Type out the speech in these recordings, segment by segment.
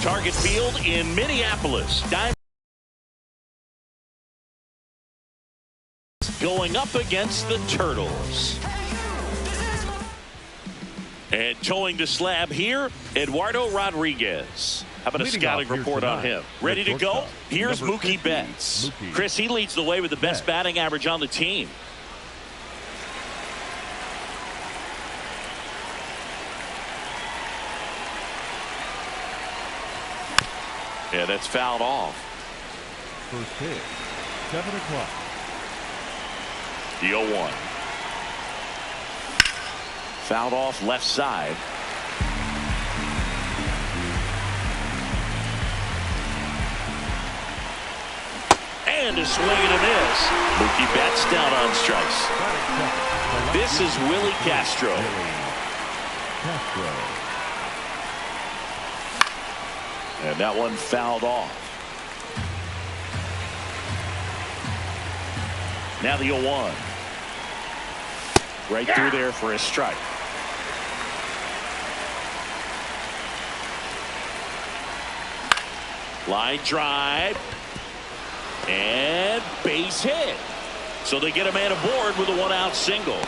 Target Field in Minneapolis. Going up against the Turtles. And towing the slab here, Eduardo Rodriguez. How about a scouting report on him? Ready to go? Here's Mookie Betts. Chris, he leads the way with the best batting average on the team. Yeah, that's fouled off. First pitch, 7 o'clock. The 0-1. Fouled off left side. And a swing and a miss. Mookie Betts down on strikes. This is Willie Castro. And that one fouled off. Now the 0-1. Right through there for a strike. Line drive. And base hit. So they get a man aboard with a 1-out single.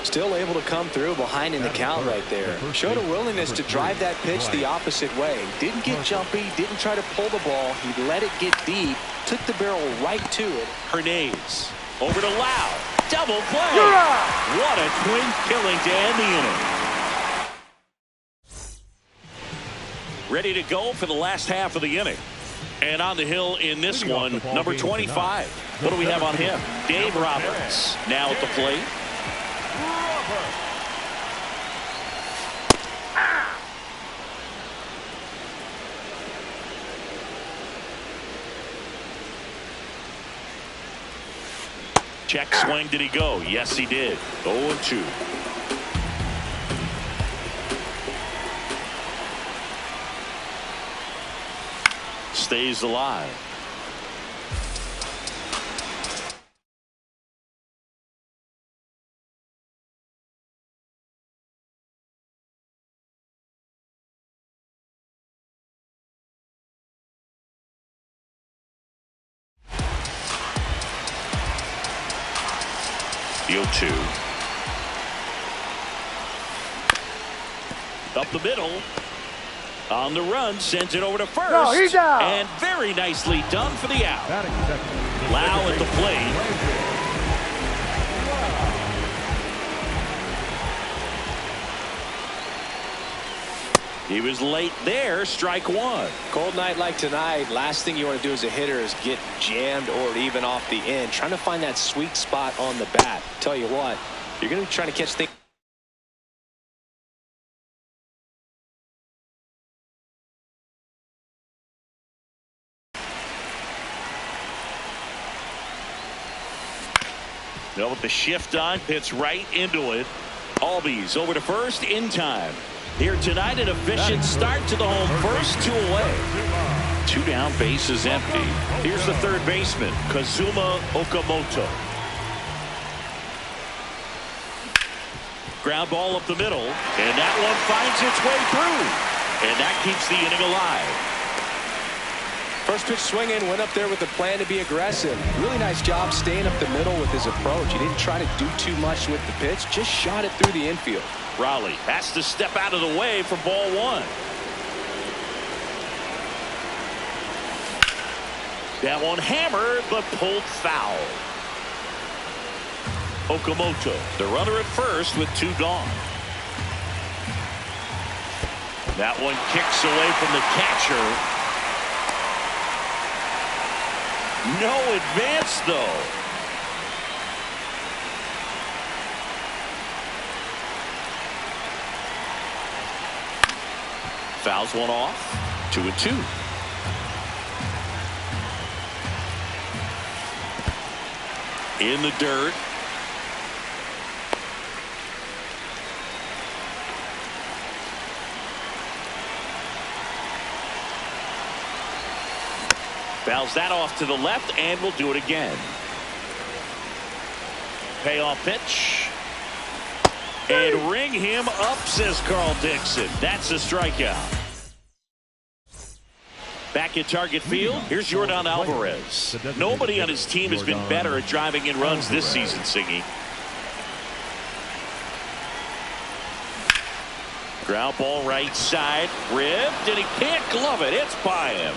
Still able to come through behind in the count right there. Showed a willingness to drive that pitch the opposite way. Didn't get jumpy, didn't try to pull the ball. He let it get deep, took the barrel right to it. Hernandez over to Lau. Double play. What a twin killing to end the inning. Ready to go for the last half of the inning. And on the hill in this one, number 25. What do we have on him? Dave Roberts now at the plate. Check swing. Did he go? Yes, he did. 0-2. Stays alive. Field 2. Up the middle. On the run, sends it over to first. No, he's out. And very nicely done for the out. Lau at the plate. He was late there. Strike 1. Cold night like tonight, last thing you want to do as a hitter is get jammed or even off the end. Trying to find that sweet spot on the bat. Tell you what, you're going to be trying to catch things. Well, with the shift on, hits right into it. Albies over to first in time. Here tonight, an efficient start to the home first, 2 away. 2 down, base is empty. Here's the third baseman, Kazuma Okamoto. Ground ball up the middle, and that one finds its way through. And that keeps the inning alive. First pitch swinging, went up there with a plan to be aggressive. Really nice job staying up the middle with his approach. He didn't try to do too much with the pitch, just shot it through the infield. Raleigh has to step out of the way for ball 1. That one hammered, but pulled foul. Okamoto, the runner at first with 2 gone. That one kicks away from the catcher. No advance, though. Fouls one off. 2-2. In the dirt. Fouls that off to the left, and will do it again. Payoff pitch. And ring him up, says Carl Dixon. That's a strikeout. Back at Target Field, here's Yordan Alvarez. Nobody on his team has been better at driving in runs this season, Singy. Ground ball right side, ripped, and he can't glove it. It's by him.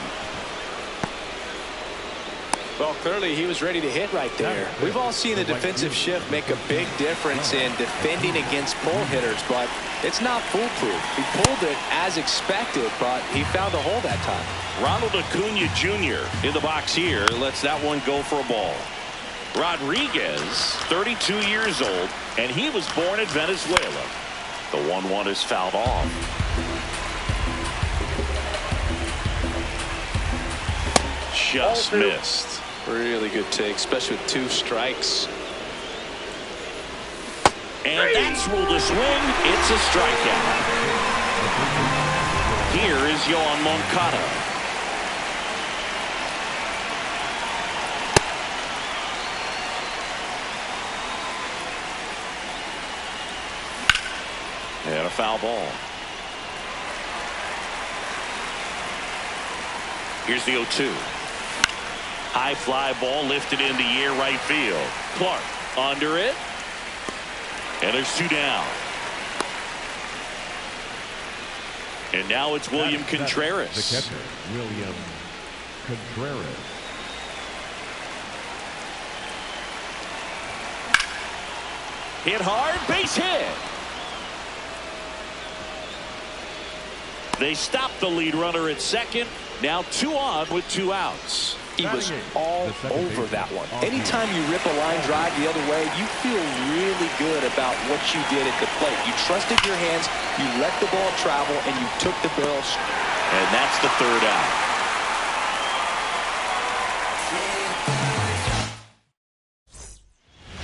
Well, clearly he was ready to hit right there. We've all seen the defensive shift make a big difference in defending against pull hitters, but it's not foolproof. He pulled it as expected, but he found a hole that time. Ronald Acuna Jr. in the box here lets that one go for a ball. Rodriguez, 32 years old, and he was born in Venezuela. The 1-1 is fouled off. Just missed. Really good take, especially with 2 strikes. And that's ruled a swing. It's a strikeout. Here is Yoan Moncada. And a foul ball. Here's the 0-2. High fly ball lifted in the air right field. Clark under it. And there's 2 down. And now it's William Contreras. The catcher, William Contreras. Hit hard, base hit. They stopped the lead runner at second. Now 2 on with 2 outs. He was all over that one. Anytime you rip a line drive the other way, you feel really good about what you did at the plate. You trusted your hands, you let the ball travel, and you took the barrel. And that's the 3rd out.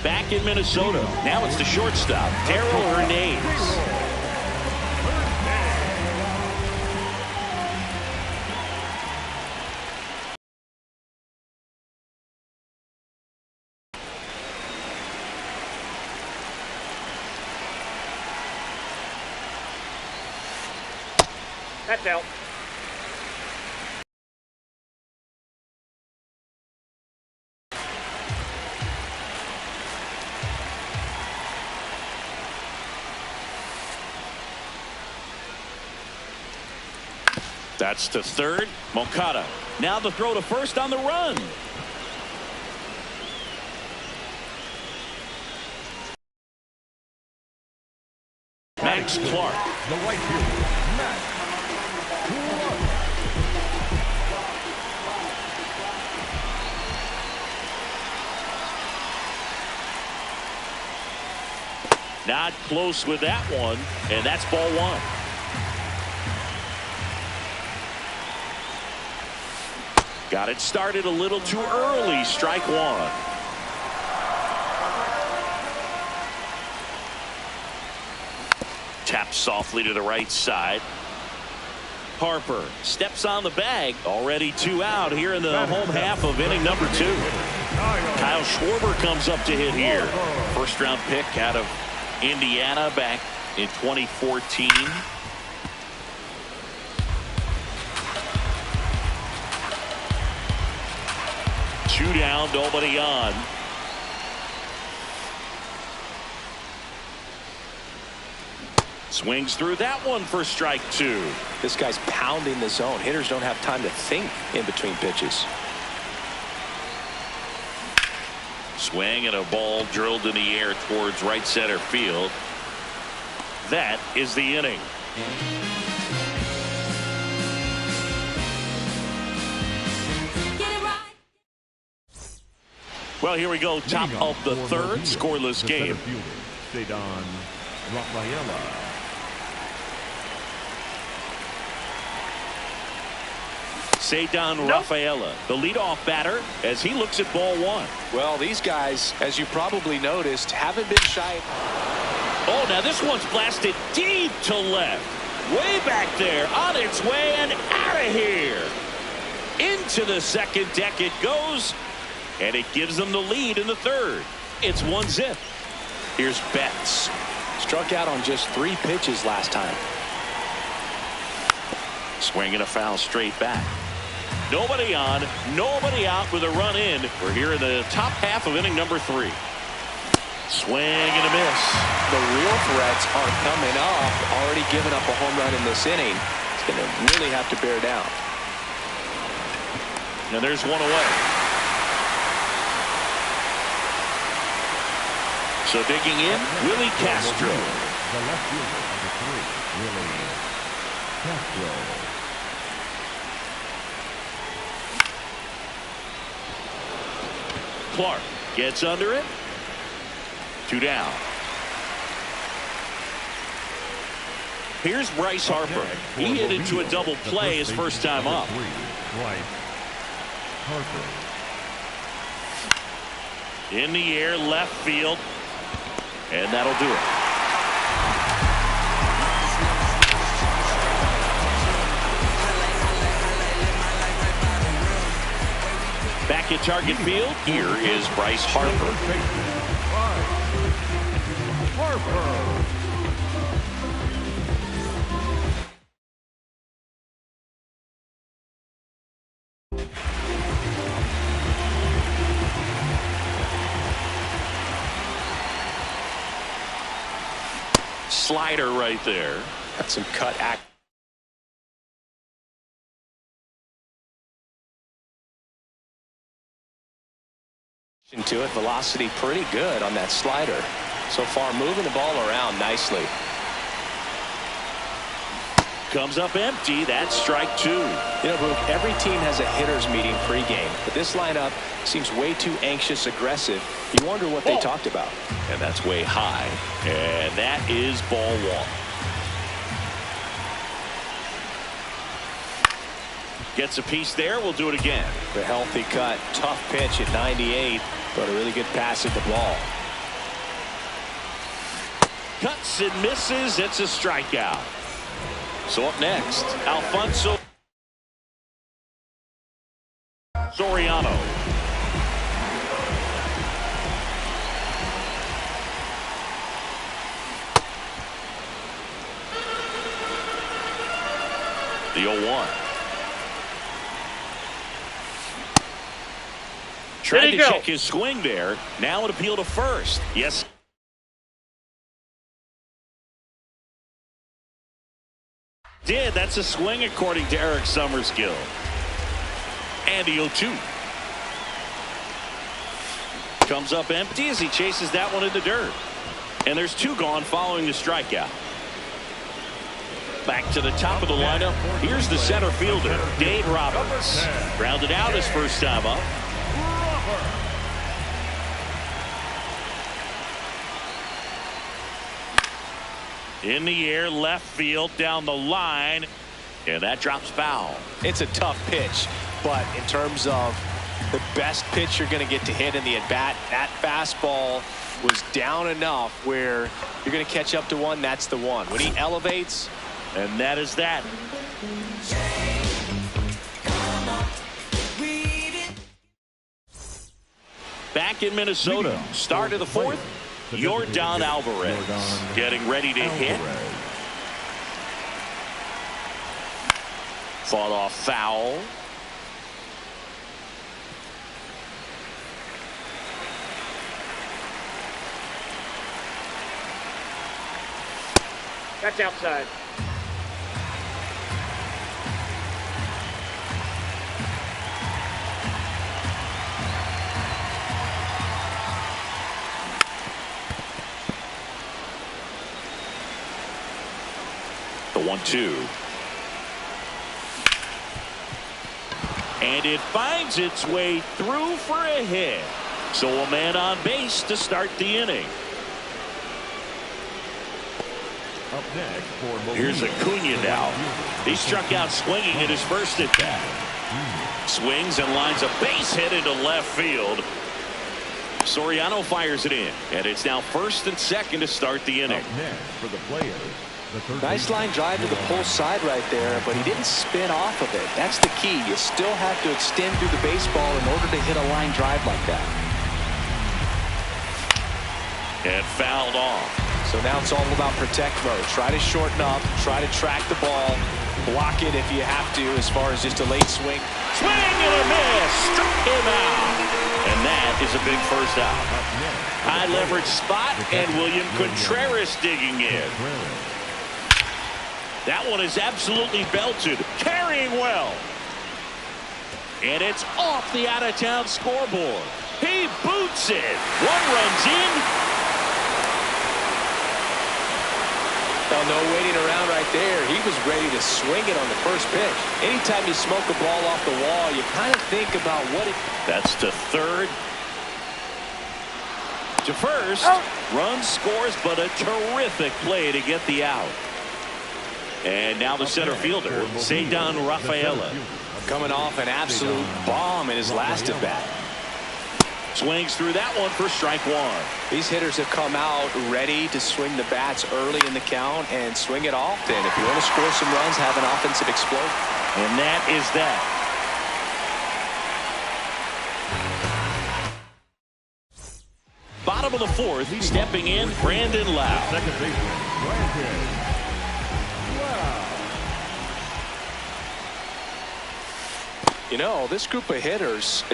Back in Minnesota. Now it's the shortstop, Darell Hernandez. That's out. That's to third. Moncada. Now the throw to first on the run. Max Clark. The right fielder, Max Clark. Not close with that one, and that's ball 1. Got it started a little too early. Strike 1. Taps softly to the right side. Harper steps on the bag. Already 2 out here in the home half of inning number 2. Kyle Schwarber comes up to hit here. First round pick out of Indiana back in 2014. Two down, nobody on. Swings through that one for strike 2. This guy's pounding the zone. Hitters don't have time to think in between pitches. Swing and a ball drilled in the air towards right center field. That is the inning. Well, here we go. Top of the 3rd, scoreless game. Ceddanne Rafaela. Ceddanne Rafaela, the leadoff batter, as he looks at ball 1. Well, these guys, as you probably noticed, haven't been shy. Oh, now this one's blasted deep to left. Way back there, on its way and out of here. Into the second deck it goes, and it gives them the lead in the 3rd. It's 1-0. Here's Betts. Struck out on just 3 pitches last time. Swinging a foul straight back. Nobody on, nobody out with a run in. We're here in the top half of inning number 3. Swing and a miss. The real threats are coming up. Already given up a home run in this inning. It's going to really have to bear down. And there's one away. So digging in, Willie Castro. The left fielder, number 3, Willie Castro. Clark gets under it. 2 down. Here's Bryce Harper. He hit into a double play his first time up. Bryce Harper. In the air, left field. And that'll do it. Back at target field, here is Bryce Harper. Harper. Slider right there. Got some cut act. To it, velocity pretty good on that slider. So far moving the ball around nicely. Comes up empty. That's strike 2. You know, Brooke, every team has a hitters meeting pregame, but this lineup seems way too anxious, aggressive. You wonder what they talked about. And that's way high. And that is ball 1. Gets a piece there. We'll do it again. The healthy cut. Tough pitch at 98, but a really good pass at the ball. Cuts and misses. It's a strikeout. So up next, Alfonso Soriano. The 0-1. Trying to check his swing there. Now an appeal to first. Yes. That's a swing according to Eric Summerskill. And the 0-2. Comes up empty as he chases that one in the dirt. And there's 2 gone following the strikeout. Back to the top of the lineup. Here's the center fielder, Dave Roberts. Grounded out his first time up. In the air, left field, down the line, and that drops foul. It's a tough pitch, but in terms of the best pitch you're going to get to hit in the at-bat, that fastball was down enough where you're going to catch up to one. That's the one. When he elevates, and that is that. Back in Minnesota, start of the 4th. Yordan Alvarez getting ready to hit. Fought off foul. That's outside. The 1-2. And it finds its way through for a hit. So a man on base to start the inning. Up next for Here's Acuna now. He struck out swinging at his first at bat. Swings and lines a base hit into left field. Soriano fires it in, and it's now first and second to start the inning. Up next for the players. Nice line drive to the pull side right there, but he didn't spin off of it. That's the key. You still have to extend through the baseball in order to hit a line drive like that. And fouled off. So now it's all about protect mode. Try to shorten up, try to track the ball, Block it if you have to, as far as just a late swing. Swing and a miss. Struck him out. And that is a big first out. High leverage spot, and William Contreras digging in. That one is absolutely belted. Carrying well. And it's off the out-of-town scoreboard. He boots it. One runs in. Well, no waiting around right there. He was ready to swing it on the first pitch. Anytime you smoke a ball off the wall, you kind of think about what it... That's to third. To first. Run scores, but a terrific play to get the out. And now the center fielder, Ceddanne Rafaela. Coming off an absolute bomb in his last at-bat. Swings through that one for strike one. These hitters have come out ready to swing the bats early in the count and swing it often. If you want to score some runs, have an offensive explosion. And that is that. Bottom of the fourth, stepping in, Brandon Lowe. Second baseman, Brandon Lowe. You know, this group of hitters...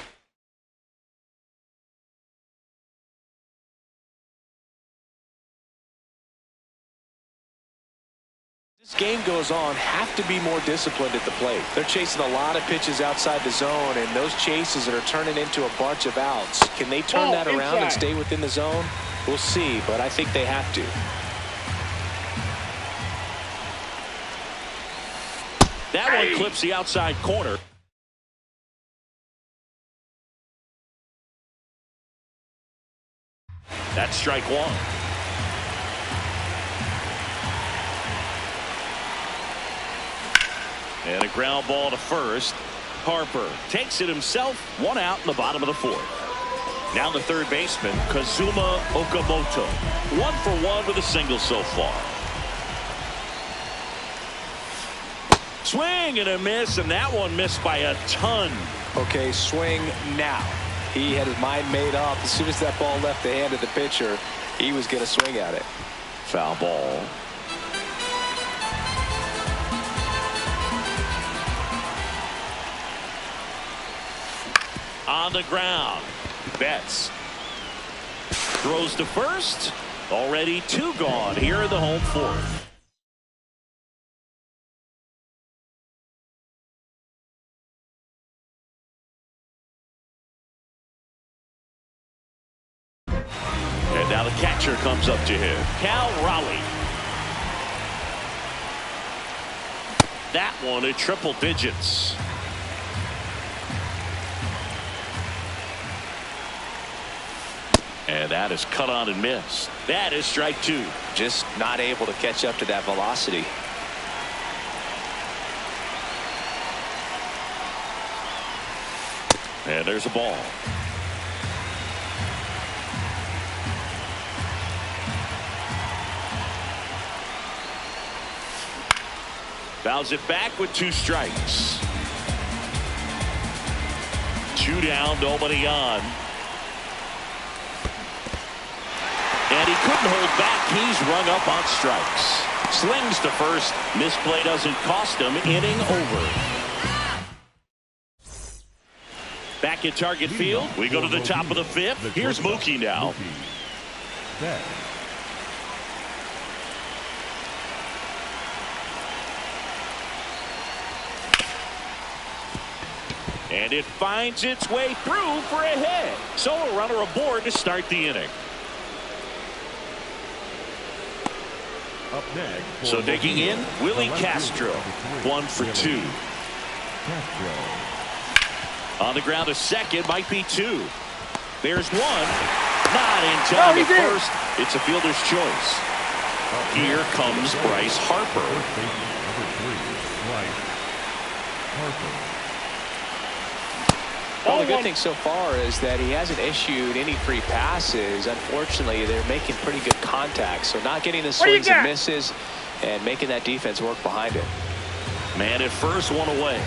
This game goes on, have to be more disciplined at the plate. They're chasing a lot of pitches outside the zone, and those chases that are turning into a bunch of outs. Can they turn that around and stay within the zone? We'll see, but I think they have to. That one clips the outside corner. That's strike one. And a ground ball to first. Harper takes it himself. One out in the bottom of the fourth. Now the third baseman, Kazuma Okamoto. 1 for 1 with a single so far. Swing and a miss, and that one missed by a ton. Okay, swing now. He had his mind made up. As soon as that ball left the hand of the pitcher, he was going to swing at it. Foul ball. On the ground. Betts throws to first. Already 2 gone here in the home fourth. And now the catcher comes up to him. Cal Raleigh. That one at triple digits. And that is cut on and missed. That is strike 2. Just not able to catch up to that velocity. And there's a ball. Fouls it back with 2 strikes. 2 down, nobody on. And he couldn't hold back. He's rung up on strikes. Slings to first. Misplay doesn't cost him. Inning over. Back at Target Field. We go to the top of the 5th. Here's Mookie now. And it finds its way through for a hit. So a runner aboard to start the inning. Up next, so digging in, Willie Castro. 1 for 2. Castro. On the ground, a second, might be 2. There's 1. Not in time at first. It's a fielder's choice. Here comes Bryce Harper. Number 3, Bryce Harper. Well, the good thing so far is that he hasn't issued any free passes. Unfortunately, they're making pretty good contact. So not getting the swings and misses and making that defense work behind it. Man at first, 1 away.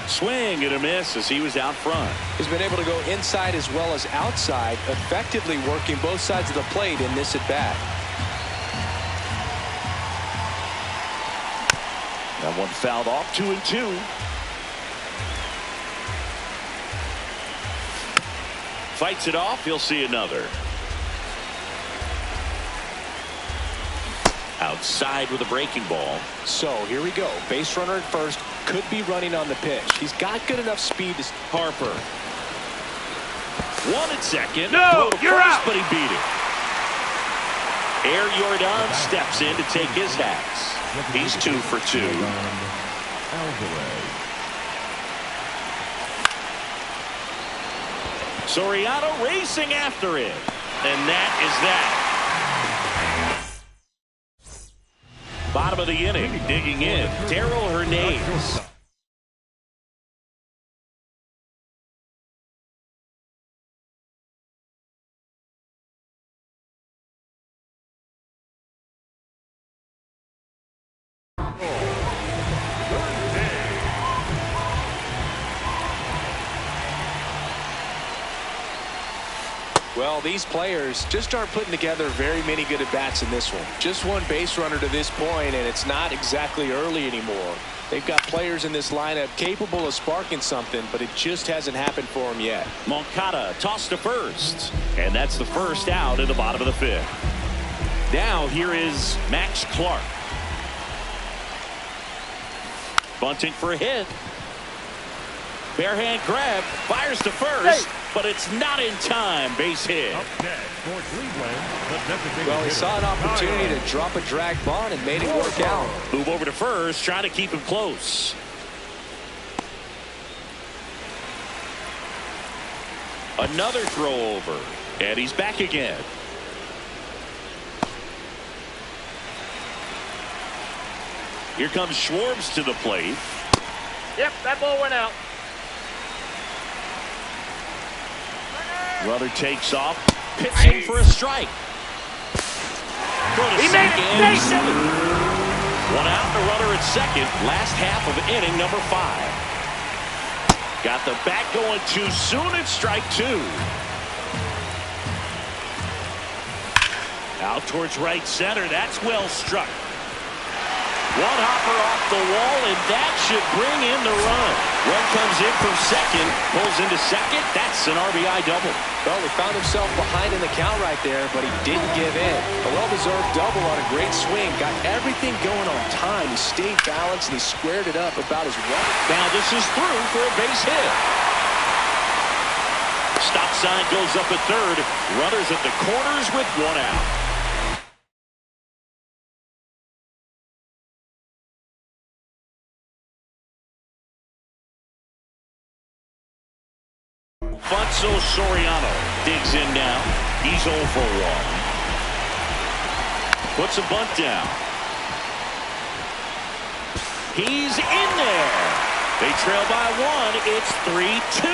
Swing and a miss as he was out front. He's been able to go inside as well as outside, effectively working both sides of the plate in this at-bat. That one fouled off. 2-2. Fights it off. He'll see another. Outside with a breaking ball. So here we go. Base runner at first. Could be running on the pitch. He's got good enough speed to... Harper. One at second. No, you're first, out. But he beat it. Air Jordan steps in to take his hats. He's 2 for 2. Soriano racing after it. And that is that. Bottom of the inning, digging in, Darell Hernandez. Well, these players just aren't putting together very many good at-bats in this one. Just one base runner to this point, and it's not exactly early anymore. They've got players in this lineup capable of sparking something, but it just hasn't happened for them yet. Moncada tossed to first, and that's the first out in the bottom of the 5th. Now here is Max Clark. Bunting for a hit. Bare hand grab, fires to first, but it's not in time. Base hit. Well, he saw an opportunity to drop a drag bunt and made it work out. Move over to first, trying to keep him close. Another throw over, and he's back again. Here comes Schwartz to the plate. Yep, that ball went out. Runner takes off, pitching for a strike. He made it. 7. One out, the runner at second. Last half of inning number 5. Got the bat going too soon. It's strike 2. Out towards right center. That's well struck. One hopper off the wall, and that should bring in the run. Run comes in from second, pulls into second. That's an RBI double. Well, he found himself behind in the count right there, but he didn't give in. A well-deserved double on a great swing. Got everything going on time. He stayed balanced, and he squared it up about as well. Now this is through for a base hit. Stop sign goes up at third. Runners at the corners with one out. Alfonso Soriano digs in now. He's 0 for 1. Puts a bunt down. He's in there. They trail by 1. It's 3-2.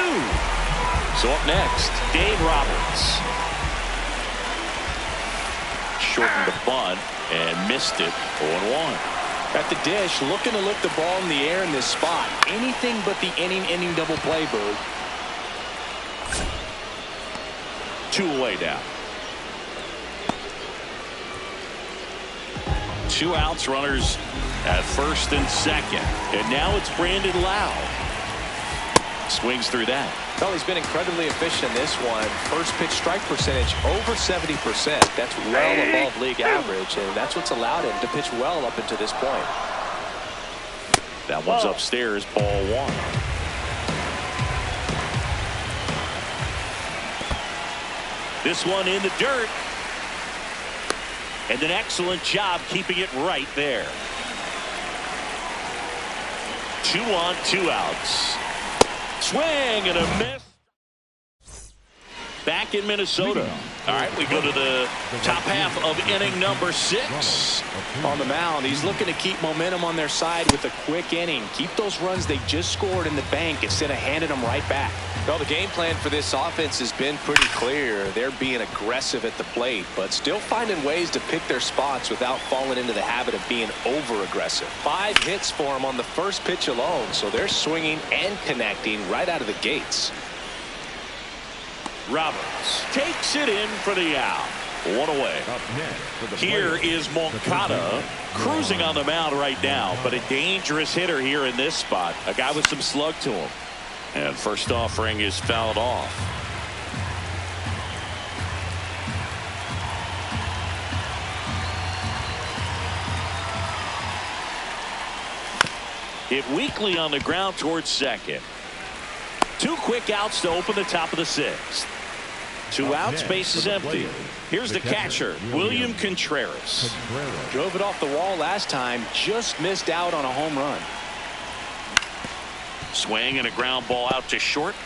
So up next, Dave Roberts. Shortened the bunt and missed it. 0-1. At the dish, looking to lift the ball in the air in this spot. Anything but the inning double play, Bird. 2 away now. 2 outs, runners at first and second. And now it's Brandon Lowe. Swings through that. Well, he's been incredibly efficient in this one. First pitch strike percentage over 70%. That's well above league average, and that's what's allowed him to pitch well up until this point. That one's upstairs, ball 1. This one in the dirt. And an excellent job keeping it right there. 2 on, 2 outs. Swing and a miss. Back in Minnesota. All right, we go to the top half of inning number 6. On the mound, he's looking to keep momentum on their side with a quick inning. Keep those runs they just scored in the bank instead of handing them right back. Well, the game plan for this offense has been pretty clear. They're being aggressive at the plate, but still finding ways to pick their spots without falling into the habit of being over-aggressive. 5 hits for them on the first pitch alone, so they're swinging and connecting right out of the gates. Roberts takes it in for the out. One away. Up next for the Here Players, is the Moncada cruising on the mound right now, but a dangerous hitter here in this spot. A guy with some slug to him. And first offering is fouled off. Hit weakly on the ground towards second. 2 quick outs to open the top of the 6th. 2 outs, base is empty. Here's the catcher, William Contreras. Drove it off the wall last time, just missed out on a home run. Swing and a ground ball out to short.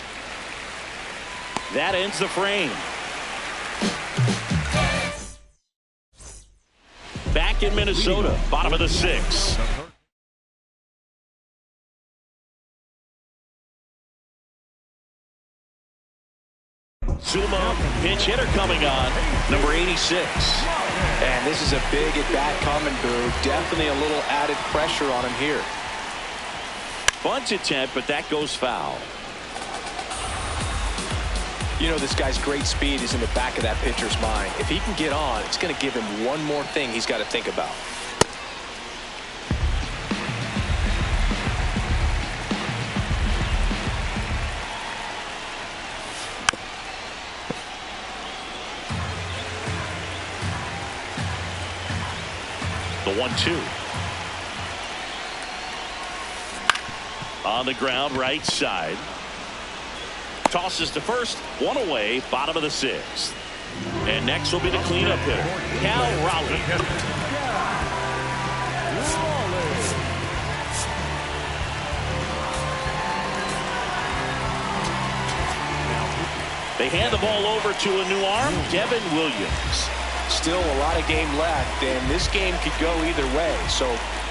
That ends the frame. Back in Minnesota, bottom of the 6th. Zuma, pinch hitter coming on, number 86. And this is a big at bat coming, Boo. Definitely a little added pressure on him here. Bunt attempt, but that goes foul. You know, this guy's great speed is in the back of that pitcher's mind. If he can get on, it's going to give him one more thing he's got to think about. The 1-2. On the ground, right side. Tosses to first, 1 away, bottom of the 6th. And next will be the cleanup hitter, Cal Raleigh. They hand the ball over to a new arm, Devin Williams. Still a lot of game left, and this game could go either way. So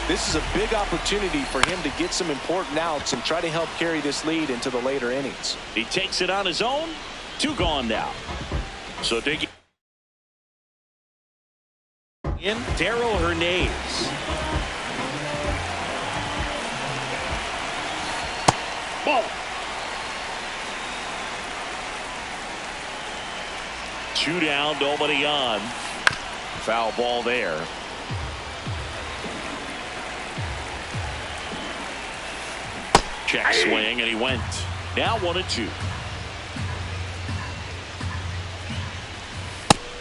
this is a big opportunity for him to get some important outs and try to help carry this lead into the later innings. He takes it on his own. 2 gone now. So digging in, Darrell Hernandez. Ball. 2 down, nobody on. Foul ball there. Check swing, and he went. Now 1-2.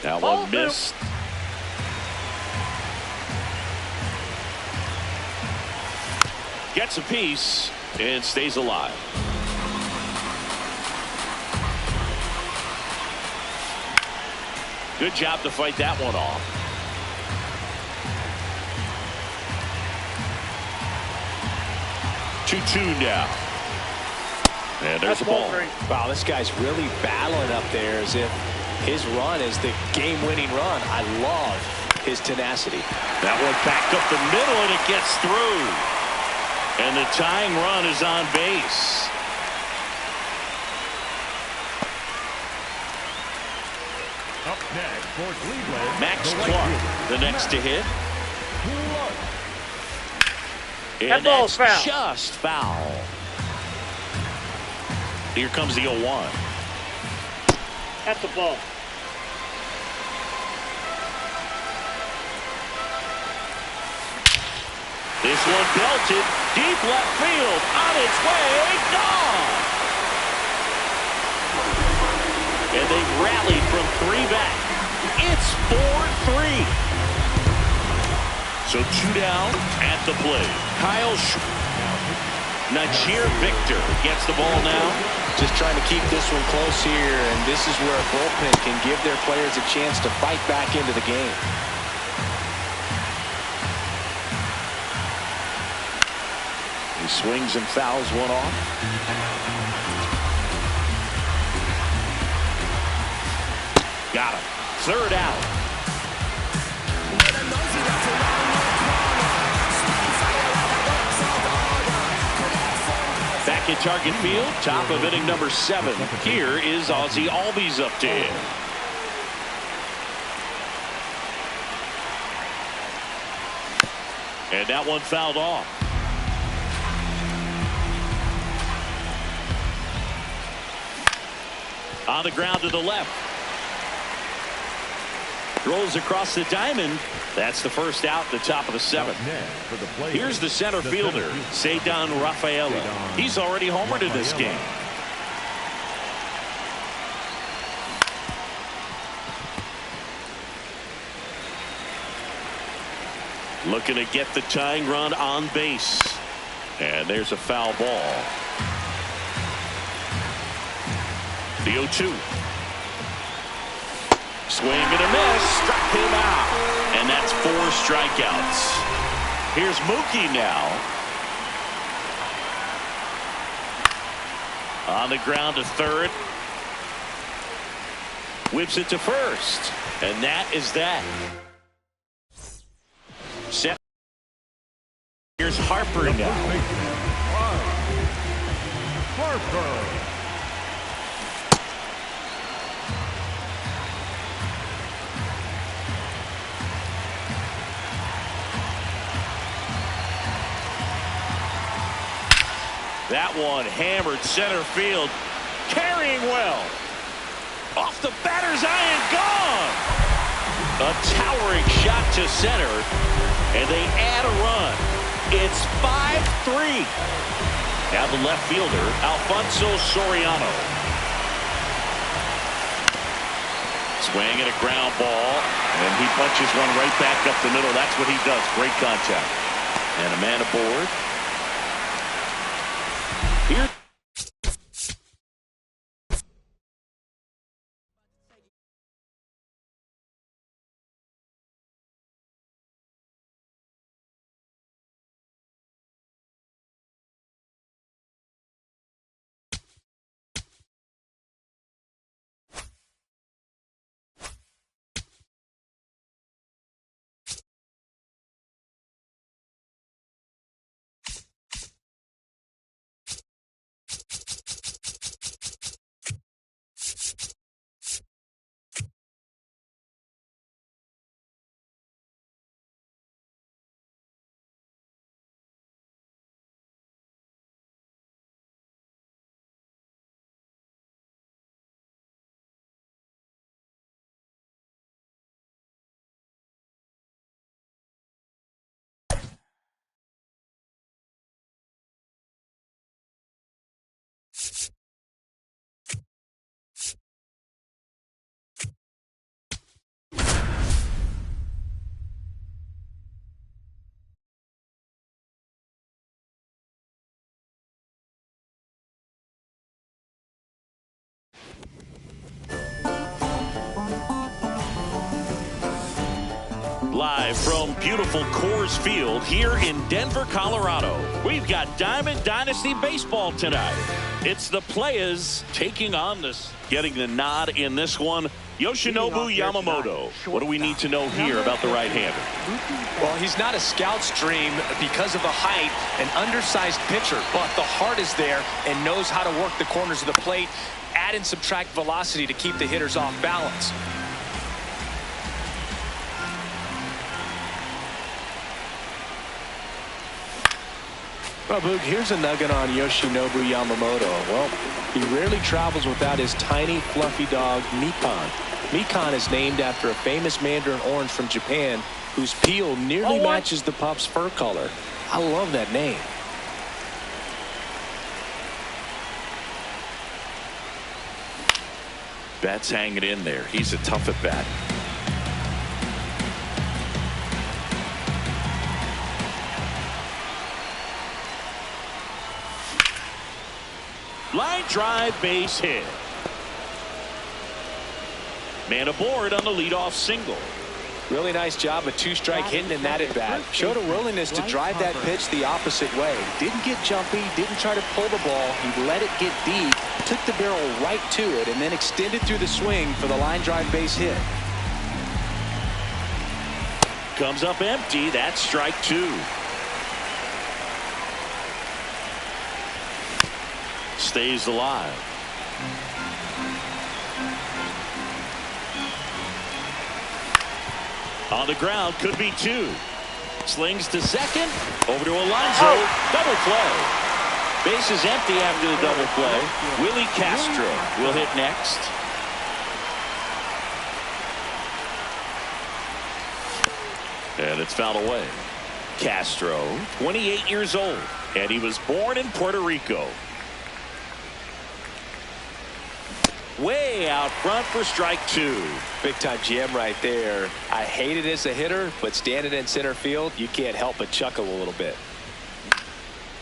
Now one missed. Gets a piece and stays alive. Good job to fight that one off. 2-2 now. And there's the ball. Wow, this guy's really battling up there as if his run is the game-winning run. I love his tenacity. That one backed up the middle, and it gets through. And the tying run is on base. Up next for Cleveland, Max the Clark, the next to hit. And That ball's that's foul. just foul. Here comes the 0-1. That's a ball. This one belted deep left field, on its way, gone. And they rallied from 3 back. It's 4-3. So 2 down at the plate. Kyle Najir Victor gets the ball now. Just trying to keep this one close here, and this is where a bullpen can give their players a chance to fight back into the game. He swings and fouls one off. Got him. 3rd out. Back at Target Field, top of inning number 7. Here is Ozzie Albies up to him. And that one fouled off. On the ground to the left. Throws across the diamond. That's the first out, the top of the 7th. Here's the center fielder, Ceddanne Rafaela. He's already homered in this game. Looking to get the tying run on base. And there's a foul ball. The 0-2. Swing and a miss. Struck him out. And that's 4 strikeouts. Here's Mookie now. On the ground to third. Whips it to first. And that is that. Set. Here's Harper now. Harper. That one hammered center field. Carrying well. Off the batter's eye and gone. A towering shot to center. And they add a run. It's 5-3. Now the left fielder, Alfonso Soriano. Swing and a ground ball. And he punches one right back up the middle. That's what he does. Great contact. And a man aboard. Here. Live from beautiful Coors Field here in Denver, Colorado. We've got Diamond Dynasty Baseball tonight. It's the players taking on this. Getting the nod in this one, Yoshinobu Yamamoto. What do we need to know here about the right-hander? Well, he's not a scout's dream because of the height, an undersized pitcher, but the heart is there and knows how to work the corners of the plate, add and subtract velocity to keep the hitters off balance. Well, Boog, here's a nugget on Yoshinobu Yamamoto. Well, he rarely travels without his tiny, fluffy dog, Mikan. Mikan is named after a famous mandarin orange from Japan whose peel nearly matches the pup's fur color. I love that name. Betts hanging in there. He's a tough at bat. Line drive, base hit. Man aboard on the leadoff single. Really nice job, a two-strike hitting in that at bat. Showed a willingness to drive that pitch the opposite way. Didn't get jumpy, didn't try to pull the ball. He let it get deep, took the barrel right to it, and then extended through the swing for the line drive base hit. Comes up empty. That's strike 2. Stays alive. On the ground, could be 2. Slings to second. Over to Alonso. Double play. Base is empty after the double play. Willie Castro will hit next. And it's fouled away. Castro, 28 years old, and he was born in Puerto Rico. Way out front for strike two. Big time jam right there. I hate it as a hitter, but standing in center field, you can't help but chuckle a little bit.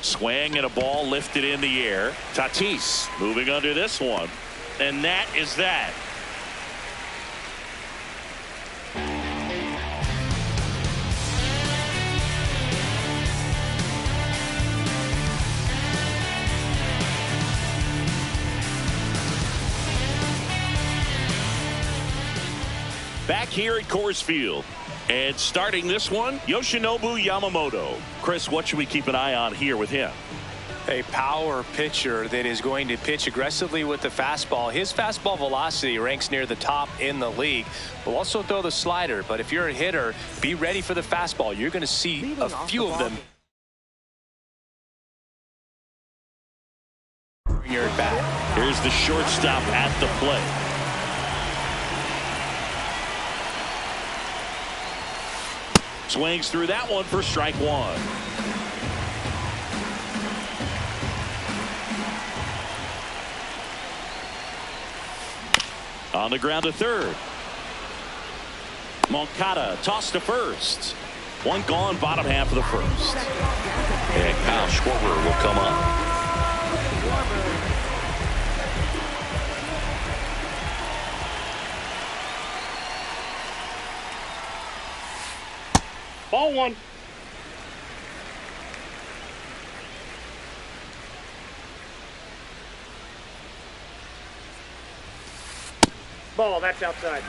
Swing and a ball lifted in the air. Tatis moving under this one. And that is that. Back here at Coors Field. And starting this one, Yoshinobu Yamamoto. Chris, what should we keep an eye on here with him? A power pitcher that is going to pitch aggressively with the fastball. His fastball velocity ranks near the top in the league. Will also throw the slider, but if you're a hitter, be ready for the fastball. You're going to see a few of them. You're at bat. Here's the shortstop at the plate. Swings through that one for strike one. On the ground to third. Moncada tossed to first. One gone, bottom half of the first. And Kyle Schwarber will come up. Ball one. Ball, that's outside.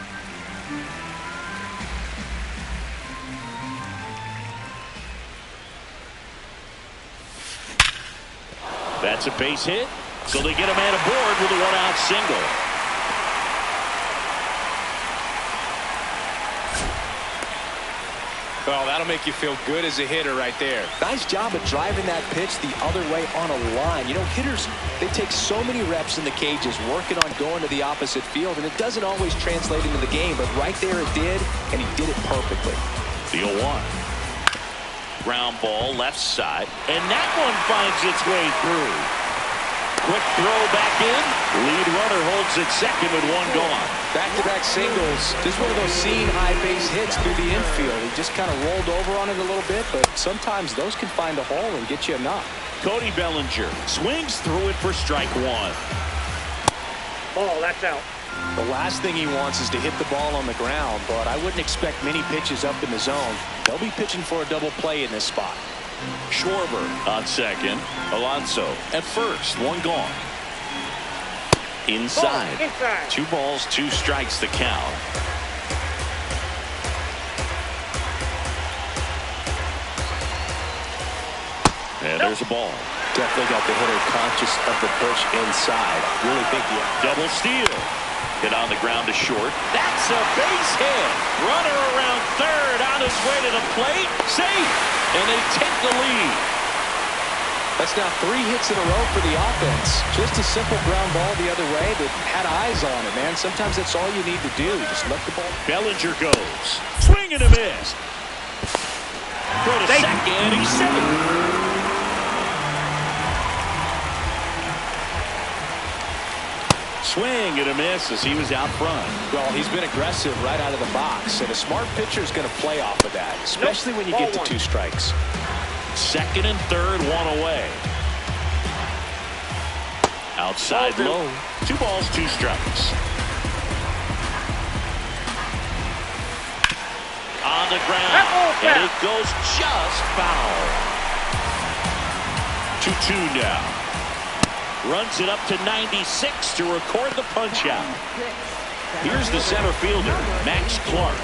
That's a base hit. So they get a man aboard with a one-out single. Well, that'll make you feel good as a hitter right there. Nice job of driving that pitch the other way on a line. You know, hitters, they take so many reps in the cages working on going to the opposite field, and it doesn't always translate into the game, but right there it did, and he did it perfectly. The 0-1. Ground ball left side, and that one finds its way through. Quick throw back in. Lead runner holds at second with one gone. Back-to-back singles. Just one of those seeing high base hits through the infield. He just kind of rolled over on it a little bit, but sometimes those can find a hole and get you a knock. Cody Bellinger swings through it for strike one. Ball, that's out. The last thing he wants is to hit the ball on the ground, but I wouldn't expect many pitches up in the zone. They'll be pitching for a double play in this spot. Schwarber on second. Alonso at first. One gone. Inside. Ball, inside. 2 balls, 2 strikes the count. And there's a ball. Definitely got the hitter conscious of the pitch inside. Really think the Double steal. Hit on the ground to short. That's a base hit. Runner around third on his way to the plate. Safe. And they take the lead. That's now 3 hits in a row for the offense. Just a simple ground ball the other way that had eyes on it, man. Sometimes that's all you need to do. Just let the ball. Bellinger goes. Swing and a miss. Throw to second. He's safe. Swing and a miss as he was out front. Well, he's been aggressive right out of the box, and a smart pitcher is going to play off of that, especially when you get to 2 strikes. Second and third, 1 away. Outside low. 2 balls, 2 strikes. On the ground, and it goes just foul. 2-2 now. Runs it up to 96 to record the punch out. Here's the center fielder, Max Clark.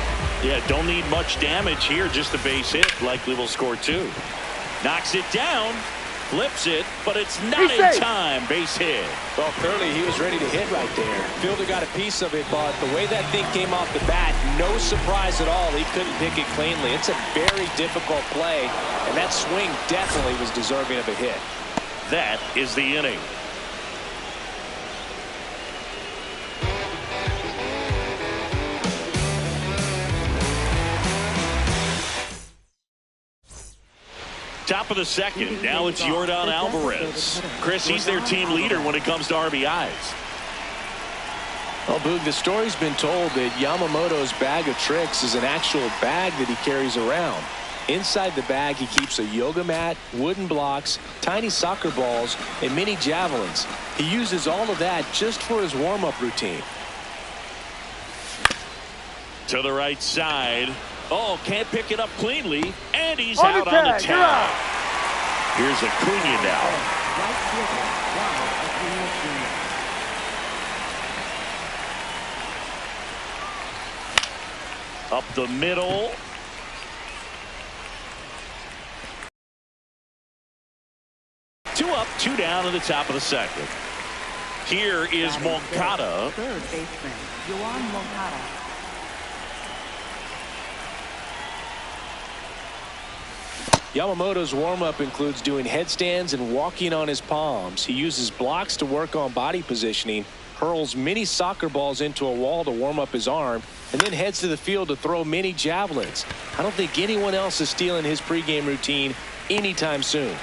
Yeah, don't need much damage here, just a base hit. Likely will score 2. Knocks it down, flips it, but it's not in time. Base hit. Well, clearly he was ready to hit right there. Fielder got a piece of it, but the way that thing came off the bat, no surprise at all. He couldn't pick it cleanly. It's a very difficult play, and that swing definitely was deserving of a hit. That is the inning. Top of the second. Now it's Yordan Alvarez. Chris, he's their team leader when it comes to RBIs. Well, Boog, the story's been told that Yamamoto's bag of tricks is an actual bag that he carries around. Inside the bag, he keeps a yoga mat, wooden blocks, tiny soccer balls, and mini javelins. He uses all of that just for his warm-up routine. To the right side. Oh, can't pick it up cleanly, and he's out on the tag. Here's Acuna now. Up the middle. Two up, two down in the top of the second. Here is Moncada. Third baseman, Yoan Moncada. Yamamoto's warm-up includes doing headstands and walking on his palms. He uses blocks to work on body positioning, hurls mini soccer balls into a wall to warm up his arm, and then heads to the field to throw mini javelins. I don't think anyone else is stealing his pregame routine anytime soon.